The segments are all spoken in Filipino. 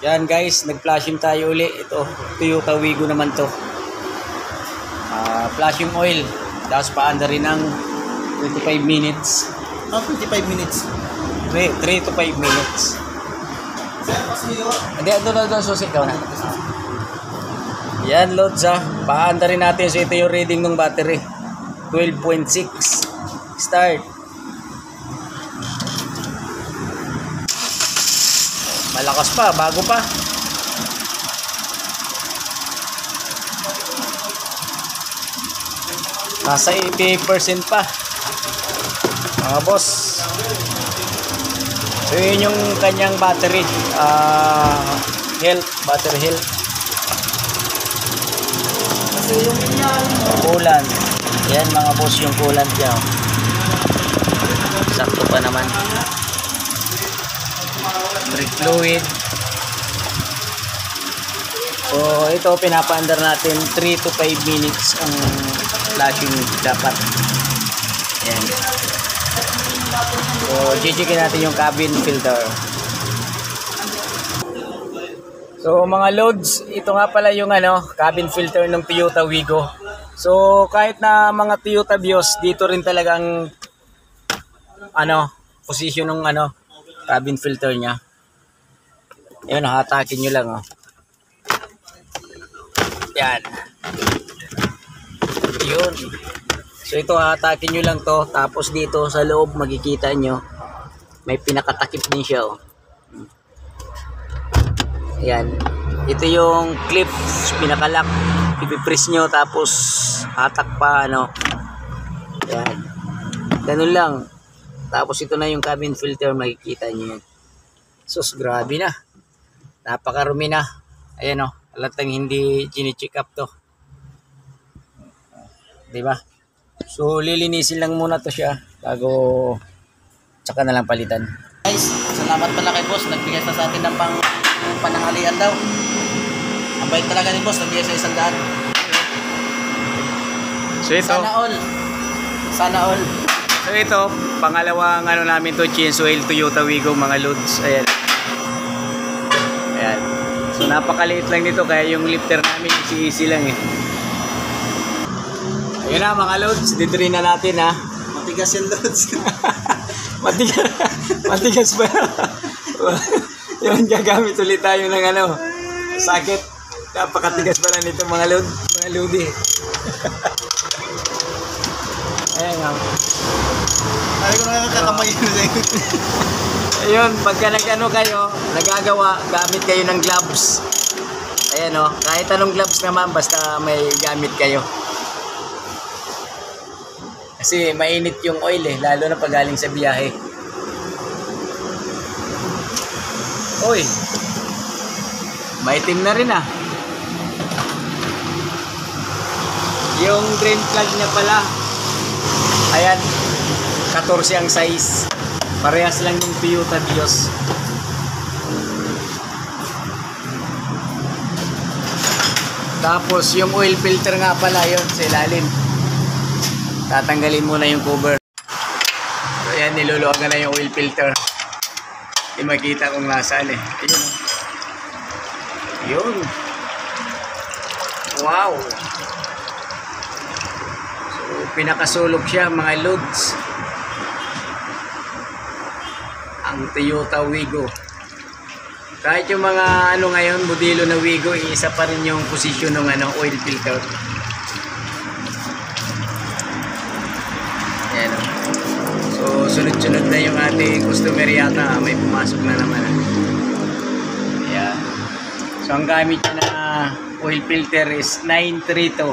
Yan guys, nag-flashing tayo uli. Ito, Toyota Wigo naman to. Flashing oil. Tapos paanda rin ng 25 minutes. 25 minutes. 3 to 5 minutes. Hindi, doon susi ka na. Yan loads paanda rin natin. So ito yung reading ng battery. 12.6. Start. Malakas pa, bago pa. Nasa 80% pa. Mga boss. So yun yung kanyang battery. Battery health. Kasi yung Coolant. Yan mga boss yung coolant niya. Sakto pa naman. Brake fluid. So ito pinapaandar natin 3 to 5 minutes ang flashing dapat. Yan. So chichikin natin yung cabin filter. So mga loads, ito nga pala yung cabin filter ng Toyota Wigo. So kahit na mga Toyota Vios, dito rin talagang position ng cabin filter niya. Ayun, hatakin nyo lang Yan. Yun. So ito hatakin nyo lang to. Tapos dito sa loob makikita nyo may pinakatakip din siya Yan. Ito yung clip, pinakalock. Ipipress nyo tapos hatak pa Yan. Ganun lang. Tapos ito na yung cabin filter, makikita nyo yan. Sus, grabe na. Napakarumi na. Ayan halatang hindi chine-check up to. Diba? So lilinisin lang muna to siya bago tsaka na lang palitan. guys, salamat pala kay boss. Nagbigay sa atin ng pananghalian daw. Ang bait talaga ni boss, nagbigay sa 100. So ito. Sana all. So ito, pangalawang namin to, change oil Toyota Wigo mga loads. Ayan. Ayan. So napakaliit lang nito kaya yung lifter namin easy lang Ayun na mga loads, dito rin na natin Matigas yung loads. Matigas ba? Yun, gagamit ulit tayo ng sakit. Napakatigas pala nito mga lodi. Ayan nga. Sabi ko nakakakamay yun. Ayun, pagka kayo, nagagawa, gamit kayo ng gloves. Ayan kahit anong gloves naman, basta may gamit kayo. Kasi mainit yung oil lalo na pag galing sa biyahe. Uy, maitim na rin Yung drain plug niya pala, ayan, 14 ang size. Parehas lang ng Toyota Vios. Tapos yung oil filter nga pala yun sa ilalim. Tatanggalin muna yung cover. So ayan, niluluwagan na yung oil filter. Hindi makita kung nasaan Ayun. Yun. Wow. So pinakasulog siya mga loads. Ang Toyota Wigo. Kahit yung mga ngayon, modelo na Wigo, isa pa rin yung posisyon ng oil filter. Ayan So sunod-sunod na yung ating customer yata. May pumasok na naman Ayan. So ang gamit niya na oil filter is 932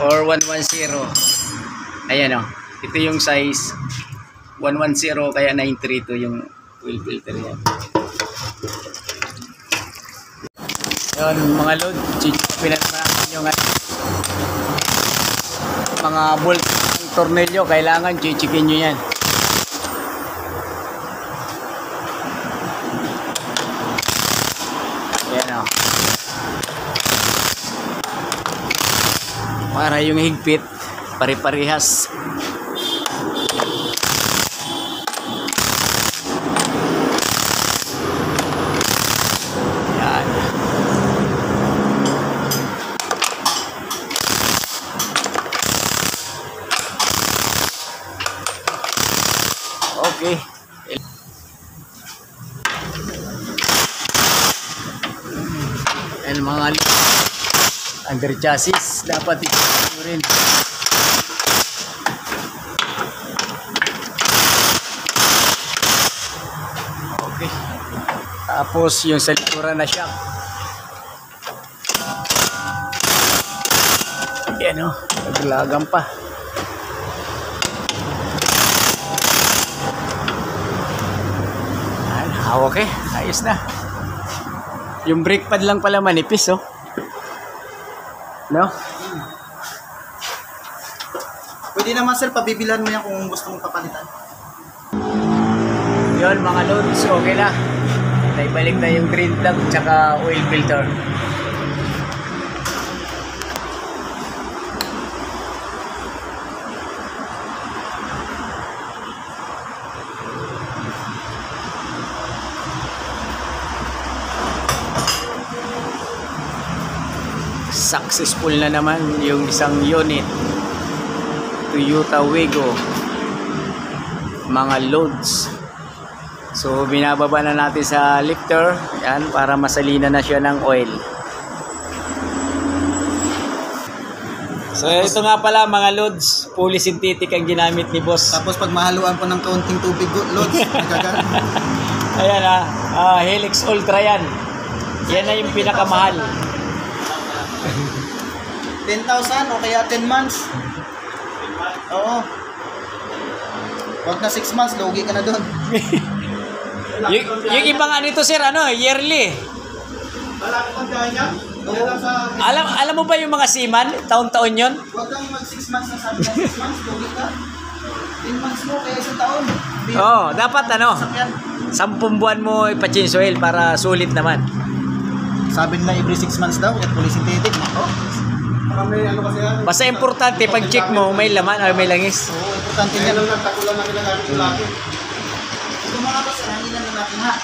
or 110. Ayan ito yung size 110 kaya 932 yung oil filter yan. Yun mga load, pinatamakin yung mga bolt ng tornilyo, kailangan chichikin nyo yan. Ayan para yung higpit pare-parehas. And mga under chassis dapat ito rin. Okay. Tapos yung sa likuran na shock. Yan o, naglagang pa. Okay, ayos na. Yung brake pad lang pala manipis, oh. No? Pwede naman sir, pabibilan mo yan kung gusto mong papalitan. Yun mga loads, okay na. Naibalik na yung green plug tsaka oil filter. Successful na naman yung isang unit Toyota Wigo mga loads. So binababa na natin sa lifter yan para masalina na siya ng oil. So ito nga pala mga loads, fully synthetic ang ginamit ni boss. Tapos pag mahaluan po ng kaunting tubig, loads, nagagano. Ayan Helix Ultra yan. Yan na yung pinakamahal. 10,000 o kaya 10 months. Oo. Wag na 6 months, logi ka na doon. yung ibang nito sir, yearly. Alam mo ba yung mga seaman, taon-taon yun? Wag kang mag 6 months na sabi na 6 months, logi ka. 10 months mo kaya isang taon. Dapat 10 buwan mo ipa-change oil para sulit naman. Sabi nila every 6 months daw, at fully synthetic. Basta importante pag check mo may laman o may langis. Oo, importante yan. Ito mga boss, hanginan na natin ha.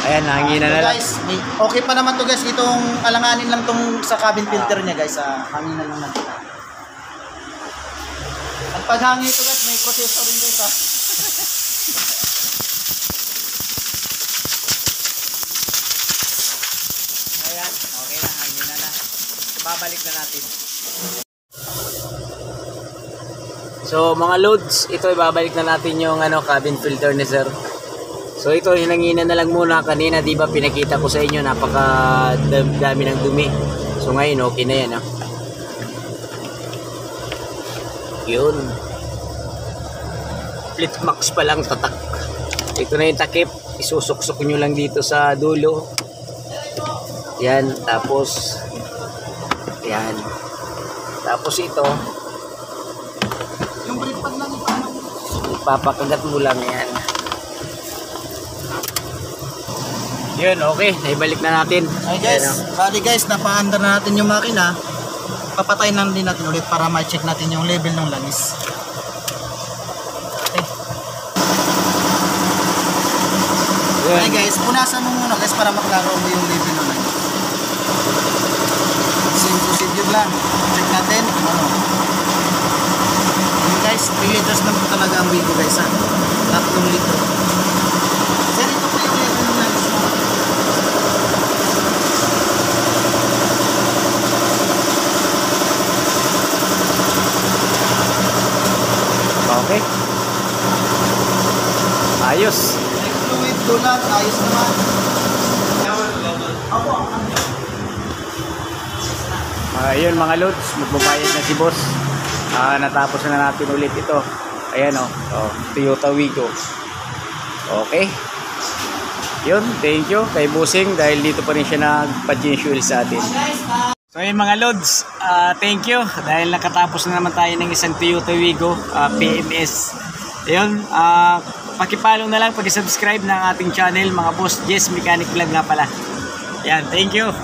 Ayan, hanginan na lang. Guys, okay pa naman to guys. Itong alanganin lang tong sa cabin filter niya guys. Hanginan lang natin. Ang paghangin ito guys, may processor rin guys ha. Ayan, okay na, hanginan na. Babalik na natin. So mga loads, ito ibabalik na natin yung cabin filter ni sir. So ito hinanginan na lang muna kanina, di ba pinakita ko sa inyo napaka dami ng dumi. So ngayon okay na yan Yun. Split max pa lang tatak. Ito na yung takip, isusuksok nyo lang dito sa dulo. Yan, tapos yan. Tapos ito Yung brake pad lang ipapakagat mo lang yan. Yun, okay. Naibalik na natin. Ay guys, bali guys, napa-under na natin yung makina. Papatayin lang din natin ulit para ma-check natin yung level ng langis. Okay. Ay guys, punasan mo muna guys para maklaro mo yung level ng langis. Procedure lang. Check natin kung ano. Yun guys, 3 liters lang po talaga ang Wigo guys ha. 3 litro. Sir, ito po yung level ng langis mo. Okay. Ayos. Fluid doon ayos naman. Ayun mga loads, magbabayad na si boss. Natapos na natin ulit ito. Ayan Toyota Wigo. Okay. Yun, thank you kay Busing dahil dito pa rin siya nagpa-change oil sa atin. So ayun mga loads, thank you dahil nakatapos na naman tayo ng isang Toyota Wigo PMS. Ayun, pakipollow na lang, pag-subscribe ng ating channel mga boss. Jess Mechanic Vlog nga pala. Yan, thank you.